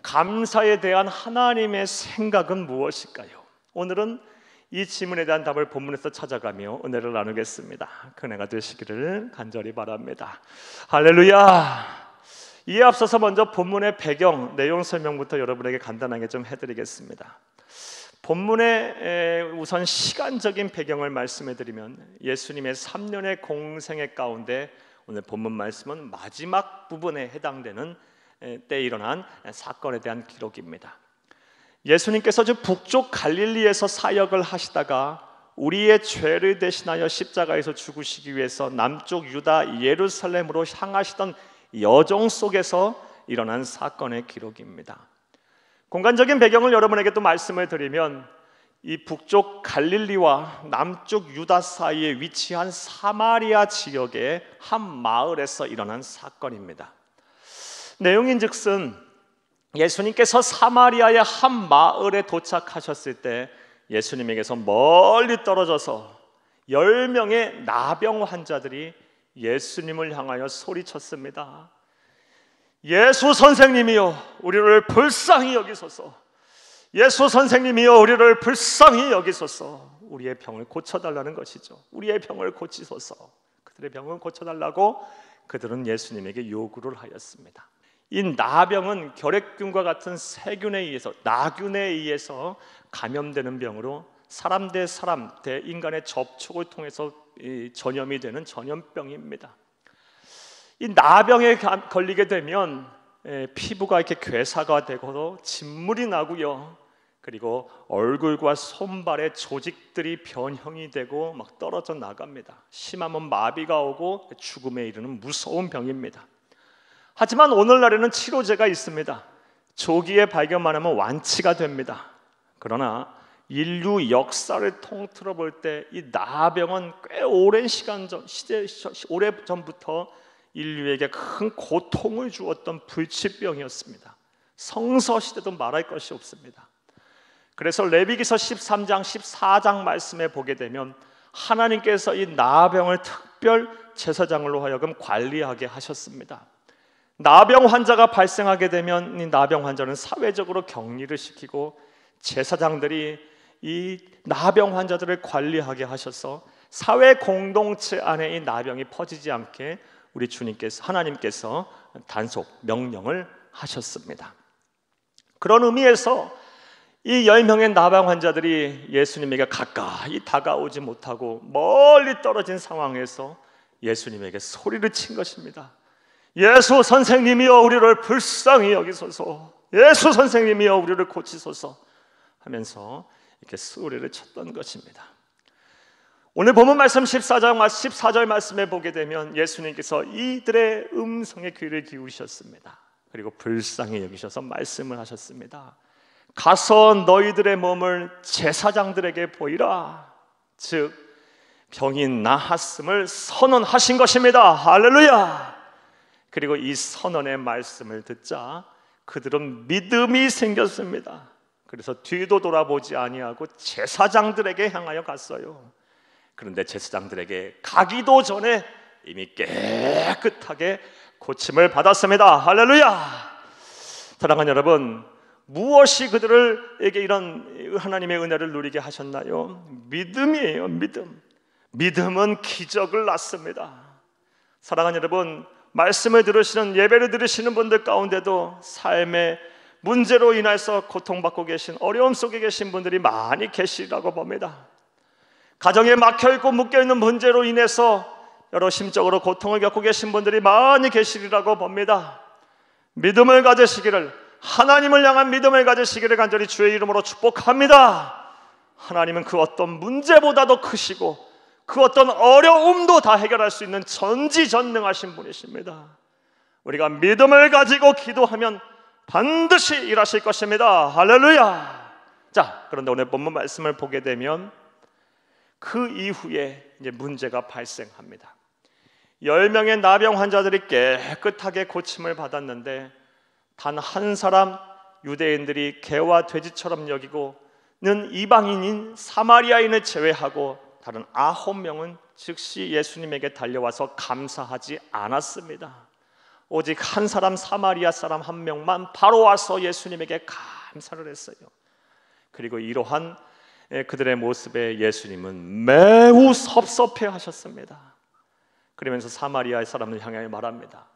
감사에 대한 하나님의 생각은 무엇일까요? 오늘은 이 질문에 대한 답을 본문에서 찾아가며 은혜를 나누겠습니다. 은혜가 되시기를 간절히 바랍니다. 할렐루야! 이에 앞서서 먼저 본문의 배경, 내용 설명부터 여러분에게 간단하게 좀 해드리겠습니다. 본문의 우선 시간적인 배경을 말씀해드리면 예수님의 3년의 공생애 가운데 오늘 본문 말씀은 마지막 부분에 해당되는 때에 일어난 사건에 대한 기록입니다. 예수님께서 북쪽 갈릴리에서 사역을 하시다가 우리의 죄를 대신하여 십자가에서 죽으시기 위해서 남쪽 유다 예루살렘으로 향하시던 여정 속에서 일어난 사건의 기록입니다. 공간적인 배경을 여러분에게 또 말씀을 드리면 이 북쪽 갈릴리와 남쪽 유다 사이에 위치한 사마리아 지역의 한 마을에서 일어난 사건입니다. 내용인즉슨 예수님께서 사마리아의 한 마을에 도착하셨을 때 예수님에게서 멀리 떨어져서 10명의 나병 환자들이 예수님을 향하여 소리쳤습니다. 예수 선생님이여, 우리를 불쌍히 여기소서. 예수 선생님이여, 우리를 불쌍히 여기소서. 우리의 병을 고쳐달라는 것이죠. 우리의 병을 고치소서. 그들의 병을 고쳐달라고 그들은 예수님에게 요구를 하였습니다. 이 나병은 결핵균과 같은 세균에 의해서, 나균에 의해서 감염되는 병으로 사람 대 사람, 대 인간의 접촉을 통해서 전염이 되는 전염병입니다. 이 나병에 걸리게 되면 피부가 이렇게 괴사가 되고 진물이 나고요. 그리고 얼굴과 손발의 조직들이 변형이 되고 막 떨어져 나갑니다. 심하면 마비가 오고 죽음에 이르는 무서운 병입니다. 하지만 오늘날에는 치료제가 있습니다. 조기에 발견만 하면 완치가 됩니다. 그러나 인류 역사를 통틀어 볼 때 이 나병은 꽤 오랜 시간 전, 오래 전부터 인류에게 큰 고통을 주었던 불치병이었습니다. 성서시대도 말할 것이 없습니다. 그래서 레위기서 13장, 14장 말씀에 보게 되면 하나님께서 이 나병을 특별 제사장으로 하여금 관리하게 하셨습니다. 나병 환자가 발생하게 되면 이 나병 환자는 사회적으로 격리를 시키고 제사장들이 이 나병 환자들을 관리하게 하셔서 사회 공동체 안에 이 나병이 퍼지지 않게 우리 주님께서, 하나님께서 단속 명령을 하셨습니다. 그런 의미에서 이 10명의 나병 환자들이 예수님에게 가까이 다가오지 못하고 멀리 떨어진 상황에서 예수님에게 소리를 친 것입니다. 예수 선생님이여, 우리를 불쌍히 여기소서. 예수 선생님이여, 우리를 고치소서 하면서 이렇게 소리를 쳤던 것입니다. 오늘 본문 말씀 14절 말씀에 보게 되면 예수님께서 이들의 음성에 귀를 기울이셨습니다. 그리고 불쌍히 여기셔서 말씀을 하셨습니다. 가서 너희들의 몸을 제사장들에게 보이라. 즉 병이 나았음을 선언하신 것입니다. 할렐루야. 그리고 이 선언의 말씀을 듣자 그들은 믿음이 생겼습니다. 그래서 뒤도 돌아보지 아니하고 제사장들에게 향하여 갔어요. 그런데 제사장들에게 가기도 전에 이미 깨끗하게 고침을 받았습니다. 할렐루야. 사랑하는 여러분, 무엇이 그들에게 이런 하나님의 은혜를 누리게 하셨나요? 믿음이에요. 믿음은 기적을 낳습니다. 사랑하는 여러분, 말씀을 들으시는, 예배를 들으시는 분들 가운데도 삶의 문제로 인해서 고통받고 계신, 어려움 속에 계신 분들이 많이 계시라고 봅니다. 가정에 막혀있고 묶여있는 문제로 인해서 여러 심적으로 고통을 겪고 계신 분들이 많이 계시리라고 봅니다. 믿음을 가지시기를, 하나님을 향한 믿음을 가지시기를 간절히 주의 이름으로 축복합니다. 하나님은 그 어떤 문제보다도 크시고 그 어떤 어려움도 다 해결할 수 있는 전지전능하신 분이십니다. 우리가 믿음을 가지고 기도하면 반드시 일하실 것입니다. 할렐루야. 자, 그런데 오늘 본문 말씀을 보게 되면 그 이후에 이제 문제가 발생합니다. 10명의 나병 환자들이 깨끗하게 고침을 받았는데 단 한 사람, 유대인들이 개와 돼지처럼 여기고는 이방인인 사마리아인을 제외하고 다른 9명은 즉시 예수님에게 달려와서 감사하지 않았습니다. 오직 한 사람, 사마리아 사람 한 명만 바로 와서 예수님에게 감사를 했어요. 그리고 이러한 그들의 모습에 예수님은 매우 섭섭해 하셨습니다. 그러면서 사마리아 사람을 향하여 말합니다.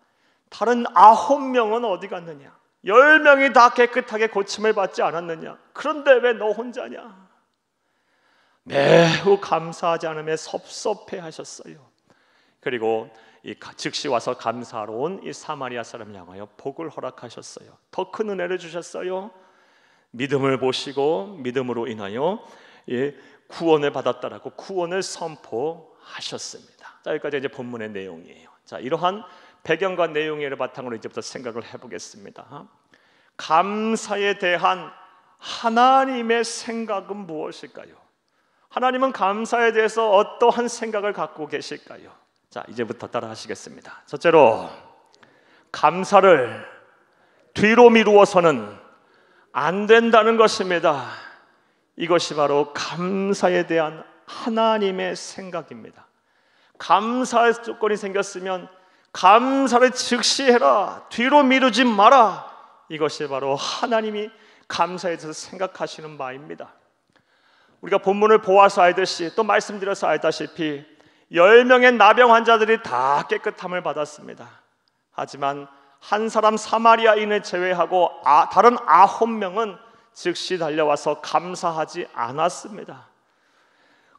다른 9명은 어디 갔느냐? 10명이 다 깨끗하게 고침을 받지 않았느냐? 그런데 왜 너 혼자냐? 매우 감사하지 않음에 섭섭해 하셨어요. 그리고 즉시 와서 감사하러 온 이 사마리아 사람을 향하여 복을 허락하셨어요. 더 큰 은혜를 주셨어요. 믿음을 보시고 믿음으로 인하여 구원을 받았다라고 구원을 선포하셨습니다. 자, 여기까지 이제 본문의 내용이에요. 자, 이러한 배경과 내용을 바탕으로 이제부터 생각을 해보겠습니다. 감사에 대한 하나님의 생각은 무엇일까요? 하나님은 감사에 대해서 어떠한 생각을 갖고 계실까요? 자, 이제부터 따라 하시겠습니다. 첫째로, 감사를 뒤로 미루어서는 안 된다는 것입니다. 이것이 바로 감사에 대한 하나님의 생각입니다. 감사의 조건이 생겼으면 감사를 즉시 해라, 뒤로 미루지 마라. 이것이 바로 하나님이 감사에 대해서 생각하시는 바입니다. 우리가 본문을 보아서 알듯이 또 말씀드려서 알다시피 10명의 나병 환자들이 다 깨끗함을 받았습니다. 하지만 한 사람 사마리아인을 제외하고 다른 9명은 즉시 달려와서 감사하지 않았습니다.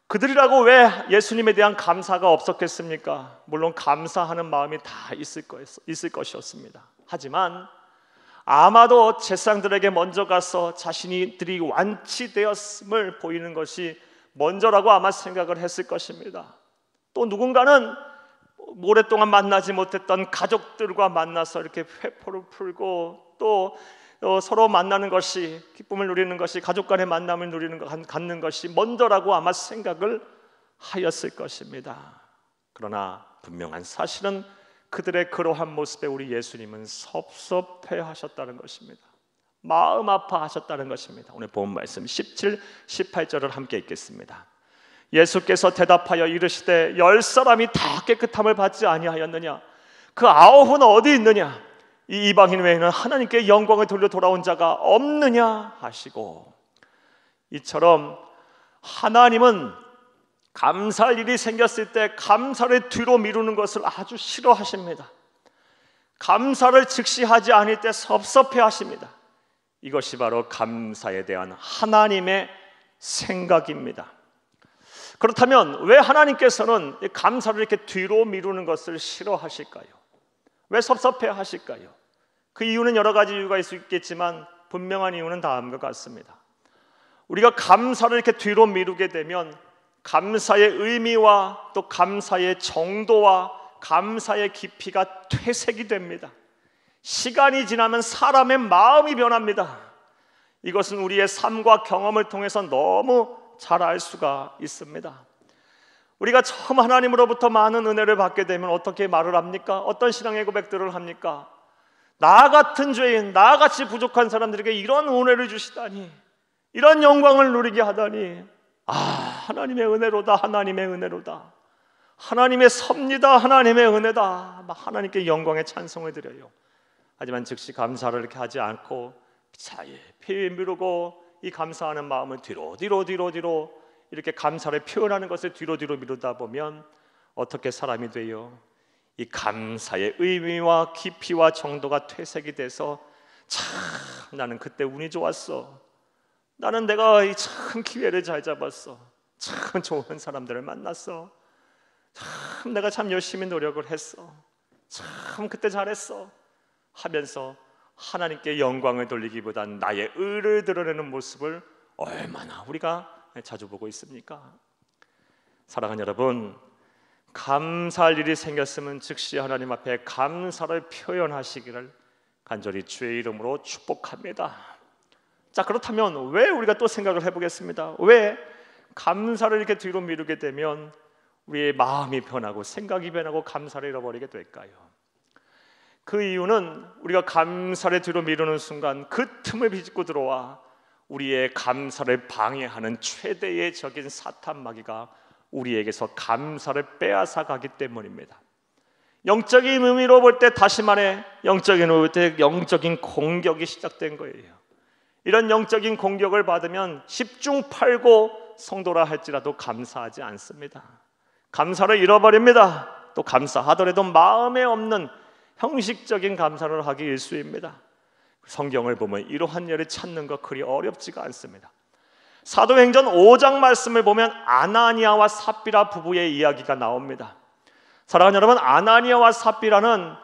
그들이라고 왜 예수님에 대한 감사가 없었겠습니까? 물론 감사하는 마음이 다 있을 것이었습니다. 하지만 아마도 제사장들에게 먼저 가서 자신들이 완치되었음을 보이는 것이 먼저라고 아마 생각을 했을 것입니다. 또 누군가는 오랫동안 만나지 못했던 가족들과 만나서 이렇게 회포를 풀고 또 서로 만나는 것이, 기쁨을 누리는 것이, 가족 간의 만남을 갖는 것이 먼저라고 아마 생각을 하였을 것입니다. 그러나 분명한 사실은 그들의 그러한 모습에 우리 예수님은 섭섭해 하셨다는 것입니다. 마음 아파하셨다는 것입니다. 오늘 본 말씀 17, 18절을 함께 읽겠습니다. 예수께서 대답하여 이르시되 10사람이 다 깨끗함을 받지 아니하였느냐? 그 9은 어디 있느냐? 이 이방인 외에는 하나님께 영광을 돌려 돌아온 자가 없느냐 하시고, 이처럼 하나님은 감사할 일이 생겼을 때 감사를 뒤로 미루는 것을 아주 싫어하십니다. 감사를 즉시 하지 않을 때 섭섭해 하십니다. 이것이 바로 감사에 대한 하나님의 생각입니다. 그렇다면 왜 하나님께서는 감사를 이렇게 뒤로 미루는 것을 싫어하실까요? 왜 섭섭해 하실까요? 그 이유는 여러 가지 이유가 있을 수 있겠지만 분명한 이유는 다음과 같습니다. 우리가 감사를 이렇게 뒤로 미루게 되면 감사의 의미와 또 감사의 정도와 감사의 깊이가 퇴색이 됩니다. 시간이 지나면 사람의 마음이 변합니다. 이것은 우리의 삶과 경험을 통해서 너무 잘 알 수가 있습니다. 우리가 처음 하나님으로부터 많은 은혜를 받게 되면 어떻게 말을 합니까? 어떤 신앙의 고백들을 합니까? 나 같은 죄인, 나같이 부족한 사람들에게 이런 은혜를 주시다니, 이런 영광을 누리게 하다니, 하나님의 은혜로다, 하나님의 은혜로다, 하나님의 섭니다, 하나님의 은혜다, 막 하나님께 영광의 찬송을 드려요. 하지만 즉시 감사를 이렇게 하지 않고 피 미루고 이 감사하는 마음을 뒤로 이렇게 감사를 표현하는 것을 뒤로 미루다 보면 어떻게 사람이 돼요? 이 감사의 의미와 깊이와 정도가 퇴색이 돼서 참 나는 그때 운이 좋았어, 나는 내가 참 기회를 잘 잡았어, 참 좋은 사람들을 만났어, 참 내가 참 열심히 노력을 했어, 참 그때 잘했어 하면서 하나님께 영광을 돌리기보단 나의 의를 드러내는 모습을 얼마나 우리가 자주 보고 있습니까? 사랑하는 여러분, 감사할 일이 생겼으면 즉시 하나님 앞에 감사를 표현하시기를 간절히 주의 이름으로 축복합니다. 자, 그렇다면 왜 우리가 또 생각을 해보겠습니다. 왜 감사를 이렇게 뒤로 미루게 되면 우리의 마음이 변하고 생각이 변하고 감사를 잃어버리게 될까요? 그 이유는 우리가 감사를 뒤로 미루는 순간 그 틈을 비집고 들어와 우리의 감사를 방해하는 최대의 적인 사탄 마귀가 우리에게서 감사를 빼앗아 가기 때문입니다. 영적인 의미로 볼 때, 다시 말해 영적인 의미로 볼 때 영적인 공격이 시작된 거예요. 이런 영적인 공격을 받으면 10중 8구 성도라 할지라도 감사하지 않습니다. 감사를 잃어버립니다. 또 감사하더라도 마음에 없는 형식적인 감사를 하기 일쑤입니다. 성경을 보면 이러한 일을 찾는 것 그리 어렵지가 않습니다. 사도행전 5장 말씀을 보면 아나니아와 삽비라 부부의 이야기가 나옵니다. 사랑하는 여러분, 아나니아와 삽비라는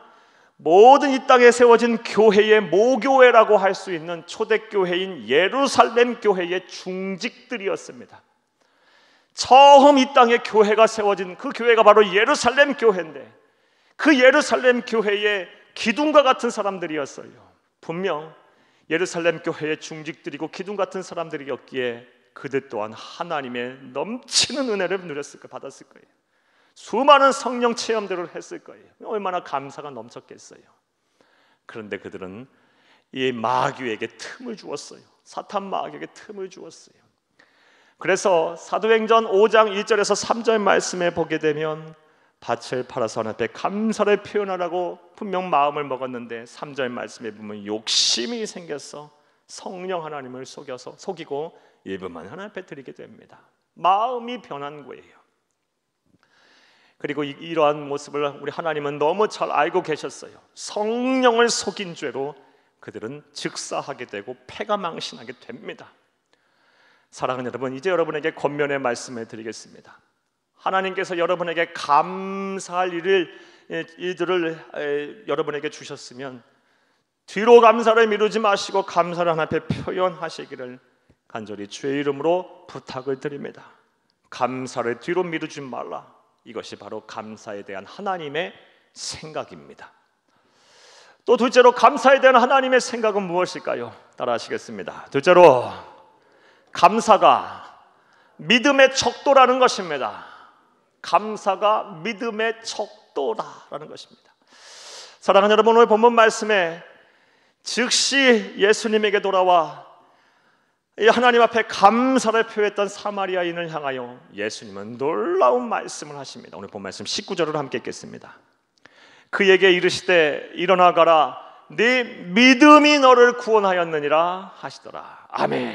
모든 이 땅에 세워진 교회의 모교회라고 할 수 있는 초대교회인 예루살렘 교회의 중직들이었습니다. 처음 이 땅에 교회가 세워진 그 교회가 바로 예루살렘 교회인데, 그 예루살렘 교회의 기둥과 같은 사람들이었어요. 분명 예루살렘 교회의 중직들이고 기둥 같은 사람들이었기에 그들 또한 하나님의 넘치는 은혜를 받았을 거예요. 수많은 성령 체험들을 했을 거예요. 얼마나 감사가 넘쳤겠어요. 그런데 그들은 이 마귀에게 틈을 주었어요. 사탄 마귀에게 틈을 주었어요. 그래서 사도행전 5장 1절에서 3절 말씀에 보게 되면 밭을 팔아서 하나님 앞에 감사를 표현하라고 분명 마음을 먹었는데 3절 말씀에 보면 욕심이 생겨서 성령 하나님을 속이고 일부만 하나님 앞에 드리게 됩니다. 마음이 변한 거예요. 그리고 이러한 모습을 우리 하나님은 너무 잘 알고 계셨어요. 성령을 속인 죄로 그들은 즉사하게 되고 패가망신하게 됩니다. 사랑하는 여러분, 이제 여러분에게 권면의 말씀을 드리겠습니다. 하나님께서 여러분에게 감사할 일들을 여러분에게 주셨으면 뒤로 감사를 미루지 마시고 감사를 하나님 앞에 표현하시기를 간절히 주의 이름으로 부탁을 드립니다. 감사를 뒤로 미루지 말라. 이것이 바로 감사에 대한 하나님의 생각입니다. 또 둘째로, 감사에 대한 하나님의 생각은 무엇일까요? 따라 하시겠습니다. 둘째로, 감사가 믿음의 척도라는 것입니다. 감사가 믿음의 척도라는 것입니다. 사랑하는 여러분, 오늘 본문 말씀에 즉시 예수님에게 돌아와 하나님 앞에 감사를 표했던 사마리아인을 향하여 예수님은 놀라운 말씀을 하십니다. 오늘 본 말씀 19절을 함께 읽겠습니다. 그에게 이르시되 일어나 가라, 네 믿음이 너를 구원하였느니라 하시더라. 아멘.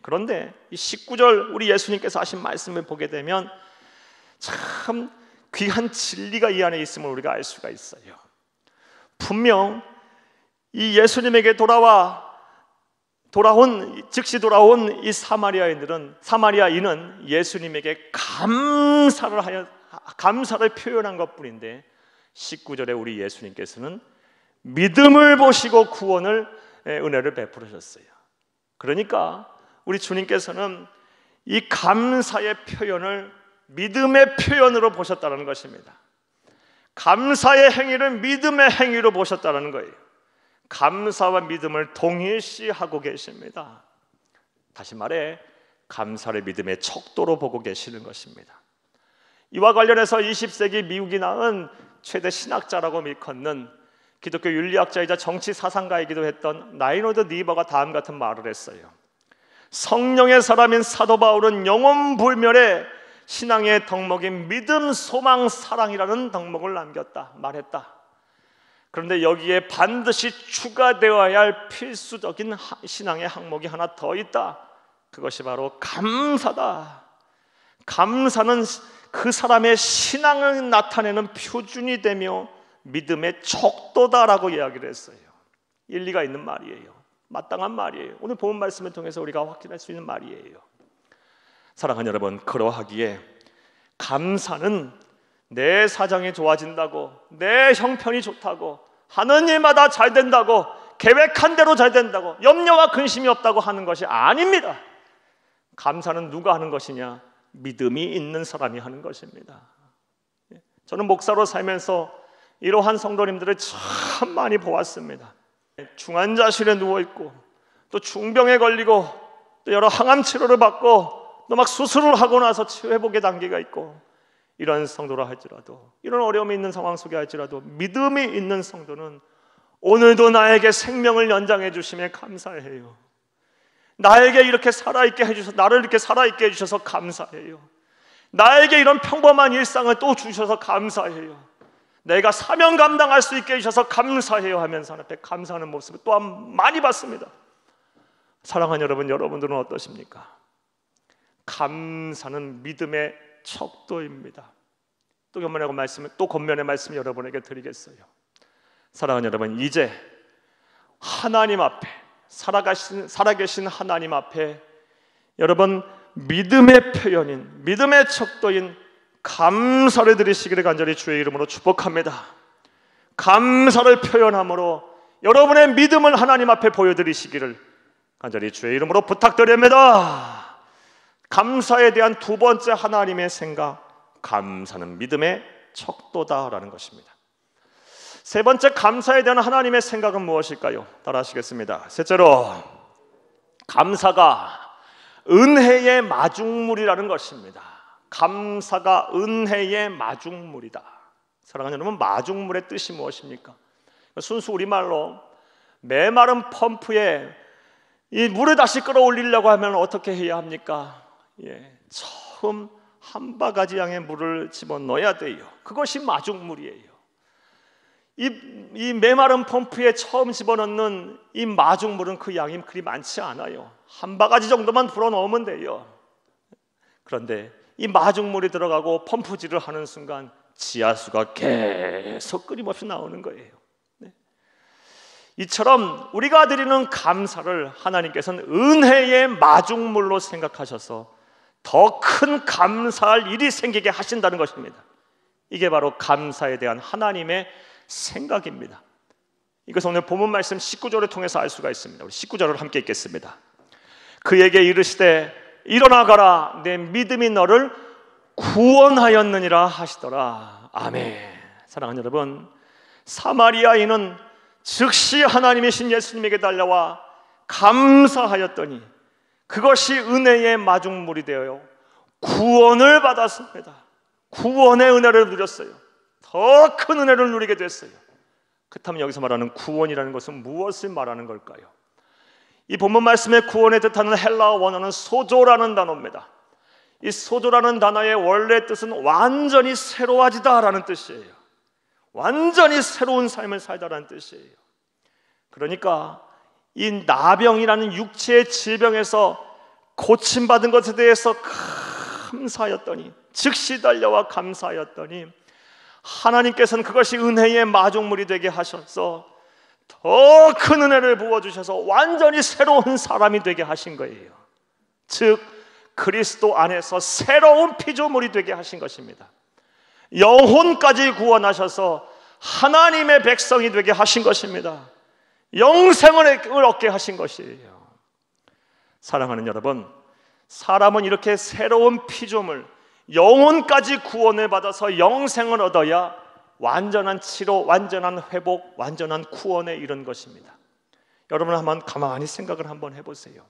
그런데 이 19절 우리 예수님께서 하신 말씀을 보게 되면 참 귀한 진리가 이 안에 있음을 우리가 알 수가 있어요. 분명 이 예수님에게 즉시 돌아온 이 사마리아인은 예수님에게 감사를 표현한 것뿐인데 19절에 우리 예수님께서는 믿음을 보시고 구원을 은혜를 베풀으셨어요. 그러니까 우리 주님께서는 이 감사의 표현을 믿음의 표현으로 보셨다는 것입니다. 감사의 행위를 믿음의 행위로 보셨다는 거예요. 감사와 믿음을 동일시하고 계십니다. 다시 말해 감사를 믿음의 척도로 보고 계시는 것입니다. 이와 관련해서 20세기 미국이 낳은 최대 신학자라고 일컫는 기독교 윤리학자이자 정치 사상가이기도 했던 라이노드 니버가 다음 같은 말을 했어요. 성령의 사람인 사도 바울은 영원불멸의 신앙의 덕목인 믿음, 소망, 사랑이라는 덕목을 말했다. 그런데 여기에 반드시 추가되어야 할 필수적인 신앙의 항목이 하나 더 있다. 그것이 바로 감사다. 감사는 그 사람의 신앙을 나타내는 표준이 되며 믿음의 척도다라고 이야기를 했어요. 일리가 있는 말이에요. 마땅한 말이에요. 오늘 본 말씀을 통해서 우리가 확인할 수 있는 말이에요. 사랑하는 여러분, 그러하기에 감사는 내 사정이 좋아진다고, 내 형편이 좋다고, 하는 일마다 잘 된다고, 계획한 대로 잘 된다고, 염려와 근심이 없다고 하는 것이 아닙니다. 감사는 누가 하는 것이냐? 믿음이 있는 사람이 하는 것입니다. 저는 목사로 살면서 이러한 성도님들을 참 많이 보았습니다. 중환자실에 누워있고 또 중병에 걸리고 또 여러 항암 치료를 받고 또 막 수술을 하고 나서 회복의 단계가 있고, 이런 성도라 할지라도, 이런 어려움이 있는 상황 속에 할지라도 믿음이 있는 성도는 오늘도 나에게 생명을 연장해 주시며 감사해요. 나에게 이렇게 살아있게 해주셔서, 나를 이렇게 살아있게 해주셔서 감사해요. 나에게 이런 평범한 일상을 또 주셔서 감사해요. 내가 사명 감당할 수 있게 해주셔서 감사해요 하면서 하나님 앞에 감사하는 모습을 또한 많이 봤습니다. 사랑하는 여러분, 여러분들은 어떠십니까? 감사는 믿음의 척도입니다. 또 권면의 말씀 여러분에게 드리겠어요. 사랑하는 여러분, 이제 하나님 앞에 살아계신 하나님 앞에 여러분 믿음의 표현인, 믿음의 척도인 감사를 드리시기를 간절히 주의 이름으로 축복합니다. 감사를 표현함으로 여러분의 믿음을 하나님 앞에 보여드리시기를 간절히 주의 이름으로 부탁드립니다. 감사에 대한 두 번째 하나님의 생각, 감사는 믿음의 척도다라는 것입니다. 세 번째 감사에 대한 하나님의 생각은 무엇일까요? 따라 하시겠습니다. 셋째로, 감사가 은혜의 마중물이라는 것입니다. 감사가 은혜의 마중물이다. 사랑하는 여러분, 마중물의 뜻이 무엇입니까? 순수 우리말로 메마른 펌프에 이 물을 다시 끌어올리려고 하면 어떻게 해야 합니까? 처음 한 바가지 양의 물을 집어넣어야 돼요. 그것이 마중물이에요. 이 메마른 펌프에 처음 집어넣는 이 마중물은 그 양이 그리 많지 않아요. 한 바가지 정도만 불어넣으면 돼요. 그런데 이 마중물이 들어가고 펌프질을 하는 순간 지하수가 계속 끊임없이 나오는 거예요. 이처럼 우리가 드리는 감사를 하나님께서는 은혜의 마중물로 생각하셔서 더 큰 감사할 일이 생기게 하신다는 것입니다. 이게 바로 감사에 대한 하나님의 생각입니다. 이것은 오늘 본문 말씀 19절을 통해서 알 수가 있습니다. 우리 19절을 함께 읽겠습니다. 그에게 이르시되 일어나가라, 내 믿음이 너를 구원하였느니라 하시더라. 아멘. 사랑하는 여러분, 사마리아인은 즉시 하나님이신 예수님에게 달려와 감사하였더니 그것이 은혜의 마중물이 되어요 구원을 받았습니다. 구원의 은혜를 누렸어요. 더 큰 은혜를 누리게 됐어요. 그렇다면 여기서 말하는 구원이라는 것은 무엇을 말하는 걸까요? 이 본문 말씀의 구원에 뜻하는 헬라어 원어는 소조라는 단어입니다. 이 소조라는 단어의 원래 뜻은 완전히 새로워지다라는 뜻이에요. 완전히 새로운 삶을 살다라는 뜻이에요. 그러니까 이 나병이라는 육체의 질병에서 고침받은 것에 대해서 감사하였더니, 즉시 달려와 감사하였더니 하나님께서는 그것이 은혜의 마중물이 되게 하셔서 더 큰 은혜를 부어주셔서 완전히 새로운 사람이 되게 하신 거예요. 즉 그리스도 안에서 새로운 피조물이 되게 하신 것입니다. 영혼까지 구원하셔서 하나님의 백성이 되게 하신 것입니다. 영생을 얻게 하신 것이에요. 사랑하는 여러분, 사람은 이렇게 새로운 피조물, 영혼까지 구원을 받아서 영생을 얻어야 완전한 치료, 완전한 회복, 완전한 구원에 이른 것입니다. 여러분 한번 가만히 생각을 한번 해보세요.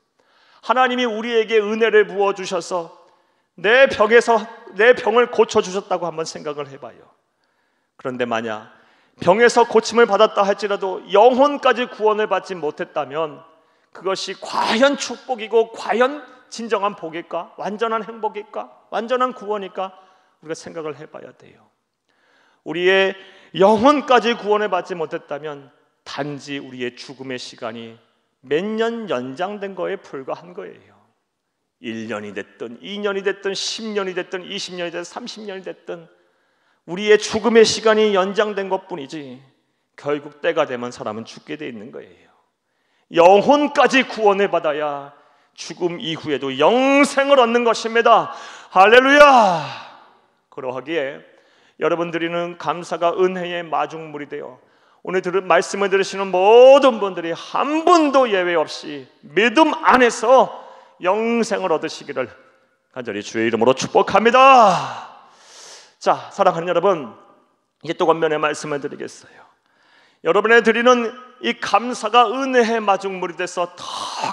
하나님이 우리에게 은혜를 부어주셔서 내 병을 고쳐주셨다고 한번 생각을 해봐요. 그런데 만약 병에서 고침을 받았다 할지라도 영혼까지 구원을 받지 못했다면 그것이 과연 축복이고 과연 진정한 복일까? 완전한 행복일까? 완전한 구원일까? 우리가 생각을 해봐야 돼요. 우리의 영혼까지 구원을 받지 못했다면 단지 우리의 죽음의 시간이 몇 년 연장된 거에 불과한 거예요. 1년이 됐든 2년이 됐든 10년이 됐든 20년이 됐든 30년이 됐든 우리의 죽음의 시간이 연장된 것뿐이지 결국 때가 되면 사람은 죽게 돼 있는 거예요. 영혼까지 구원을 받아야 죽음 이후에도 영생을 얻는 것입니다. 할렐루야! 그러하기에 여러분 드리는 감사가 은혜의 마중물이 되어 오늘 말씀을 들으시는 모든 분들이 한 분도 예외 없이 믿음 안에서 영생을 얻으시기를 간절히 주의 이름으로 축복합니다. 자, 사랑하는 여러분, 이제 또 권면의 말씀을 드리겠어요. 여러분의 드리는 이 감사가 은혜의 마중물이 돼서 더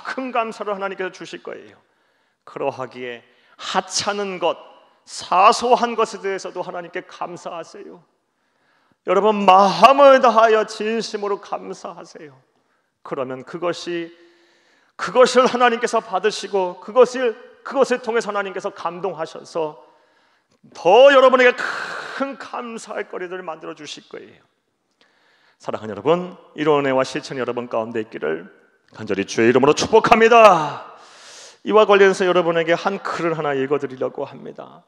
큰 감사를 하나님께서 주실 거예요. 그러하기에 하찮은 것, 사소한 것에 대해서도 하나님께 감사하세요. 여러분 마음을 다하여 진심으로 감사하세요. 그러면 그것을 하나님께서 받으시고 그것을 통해서 하나님께서 감동하셔서 더 여러분에게 큰 감사할 거리들을 만들어 주실 거예요. 사랑하는 여러분, 이런 은혜와 실천이 여러분 가운데 있기를 간절히 주의 이름으로 축복합니다. 이와 관련해서 여러분에게 한 글을 하나 읽어드리려고 합니다.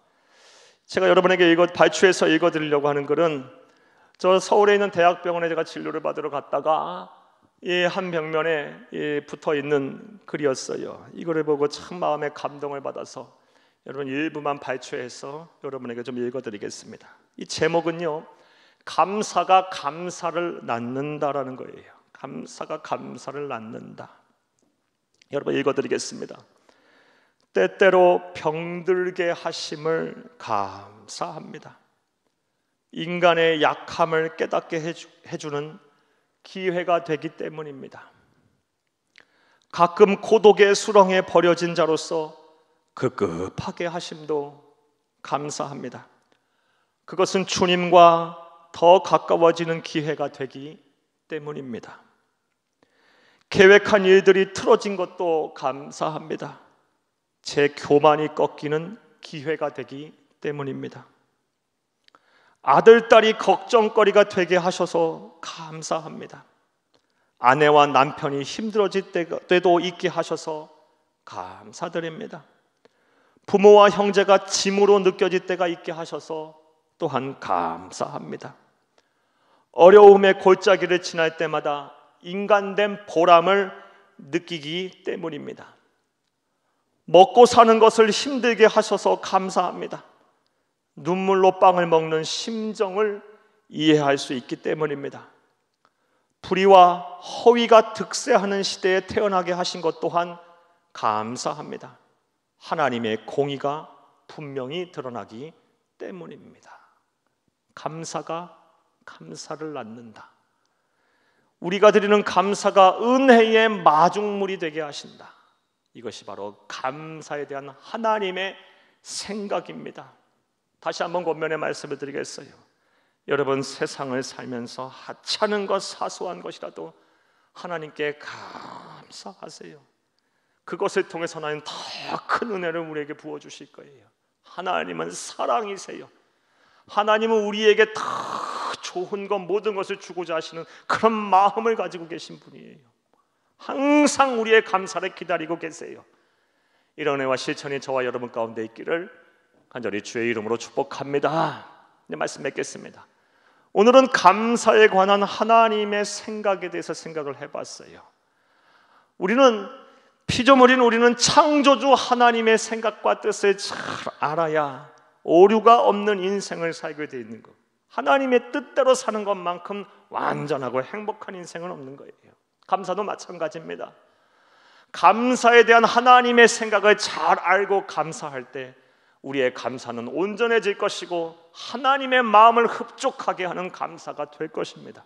제가 여러분에게 발췌해서 읽어드리려고 하는 글은, 저 서울에 있는 대학병원에 제가 진료를 받으러 갔다가 이 한 벽면에 붙어 있는 글이었어요. 이거를 보고 참 마음에 감동을 받아서 여러분 일부만 발췌해서 여러분에게 좀 읽어드리겠습니다. 이 제목은요, 감사가 감사를 낳는다라는 거예요. 감사가 감사를 낳는다. 여러분 읽어드리겠습니다. 때때로 병들게 하심을 감사합니다. 인간의 약함을 깨닫게 해주는 기회가 되기 때문입니다. 가끔 고독의 수렁에 버려진 자로서 급급하게 하심도 감사합니다. 그것은 주님과 더 가까워지는 기회가 되기 때문입니다. 계획한 일들이 틀어진 것도 감사합니다. 제 교만이 꺾이는 기회가 되기 때문입니다. 아들, 딸이 걱정거리가 되게 하셔서 감사합니다. 아내와 남편이 힘들어질 때도 있게 하셔서 감사드립니다. 부모와 형제가 짐으로 느껴질 때가 있게 하셔서 또한 감사합니다. 어려움의 골짜기를 지날 때마다 인간된 보람을 느끼기 때문입니다. 먹고 사는 것을 힘들게 하셔서 감사합니다. 눈물로 빵을 먹는 심정을 이해할 수 있기 때문입니다. 불의와 허위가 득세하는 시대에 태어나게 하신 것 또한 감사합니다. 하나님의 공의가 분명히 드러나기 때문입니다. 감사가 감사를 낳는다. 우리가 드리는 감사가 은혜의 마중물이 되게 하신다. 이것이 바로 감사에 대한 하나님의 생각입니다. 다시 한번 권면의 말씀을 드리겠어요. 여러분, 세상을 살면서 하찮은 것, 사소한 것이라도 하나님께 감사하세요. 그것을 통해서 하나님 더 큰 은혜를 우리에게 부어주실 거예요. 하나님은 사랑이세요. 하나님은 우리에게 더 좋은 것, 모든 것을 주고자 하시는 그런 마음을 가지고 계신 분이에요. 항상 우리의 감사를 기다리고 계세요. 이런 은혜와 실천이 저와 여러분 가운데 있기를 간절히 주의 이름으로 축복합니다. 이제 말씀 맺겠습니다. 오늘은 감사에 관한 하나님의 생각에 대해서 생각을 해봤어요. 피조물인 우리는 창조주 하나님의 생각과 뜻을 잘 알아야 오류가 없는 인생을 살게 되어 있는 것. 하나님의 뜻대로 사는 것만큼 완전하고 행복한 인생은 없는 거예요. 감사도 마찬가지입니다. 감사에 대한 하나님의 생각을 잘 알고 감사할 때 우리의 감사는 온전해질 것이고 하나님의 마음을 흡족하게 하는 감사가 될 것입니다.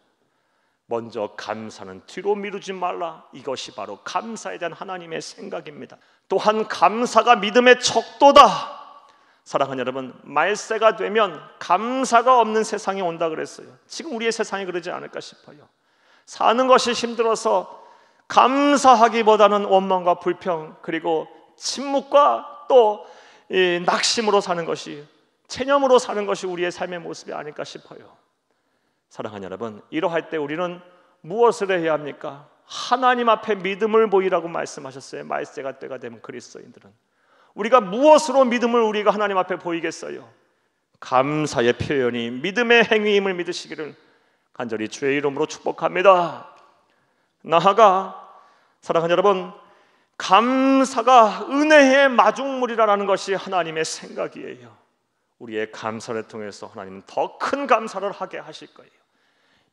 먼저 감사는 뒤로 미루지 말라. 이것이 바로 감사에 대한 하나님의 생각입니다. 또한 감사가 믿음의 척도다. 사랑하는 여러분, 말세가 되면 감사가 없는 세상이 온다 그랬어요. 지금 우리의 세상이 그러지 않을까 싶어요. 사는 것이 힘들어서 감사하기보다는 원망과 불평, 그리고 침묵과 또 낙심으로 사는 것이, 체념으로 사는 것이 우리의 삶의 모습이 아닐까 싶어요. 사랑하는 여러분, 이러할 때 우리는 무엇을 해야 합니까? 하나님 앞에 믿음을 보이라고 말씀하셨어요. 말세가 때가 되면 그리스도인들은 우리가 무엇으로 믿음을 우리가 하나님 앞에 보이겠어요? 감사의 표현이 믿음의 행위임을 믿으시기를 간절히 주의 이름으로 축복합니다. 나아가 사랑하는 여러분, 감사가 은혜의 마중물이라는 것이 하나님의 생각이에요. 우리의 감사를 통해서 하나님은 더 큰 감사를 하게 하실 거예요.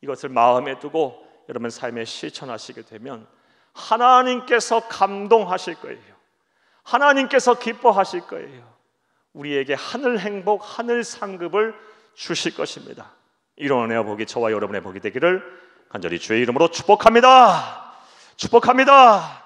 이것을 마음에 두고 여러분 삶에 실천하시게 되면 하나님께서 감동하실 거예요. 하나님께서 기뻐하실 거예요. 우리에게 하늘 행복, 하늘 상급을 주실 것입니다. 이런 은혜와 복이 저와 여러분의 복이 되기를 간절히 주의 이름으로 축복합니다. 축복합니다.